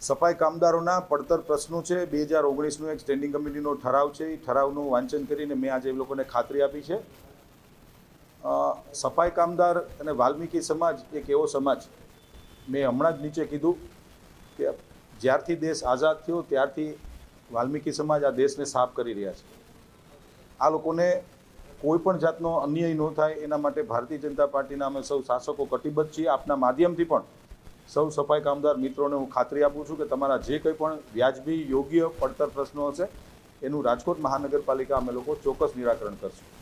સફાઈ કામદારોના પડતર પ્રશ્નો છે. 2019નો એક સ્ટેન્ડિંગ કમિટીનો ઠરાવ છે. એ ઠરાવનું વાંચન કરીને મેં આજે એ લોકોને ખાતરી આપી છે. સફાઈ કામદાર અને વાલ્મીકી સમાજ એક એવો સમાજ, મેં હમણાં જ નીચે કીધું કે જ્યારથી દેશ આઝાદ થયો ત્યારથી વાલ્મીકી સમાજ આ દેશને સાફ કરી રહ્યા છે. આ લોકોને કોઈ પણ જાતનો અન્યાય ન થાય એના માટે ભારતીય જનતા પાર્ટીના અમે સૌ શાસકો કટિબદ્ધ છીએ. આપના માધ્યમથી પણ સૌ સફાઈ કામદાર મિત્રોને હું ખાતરી આપું છું કે તમારા જે કંઈ પણ વ્યાજબી યોગ્ય પડતર પ્રશ્નો હશે એનું રાજકોટ મહાનગરપાલિકા અમે લોકો ચોક્કસ નિરાકરણ કરશું.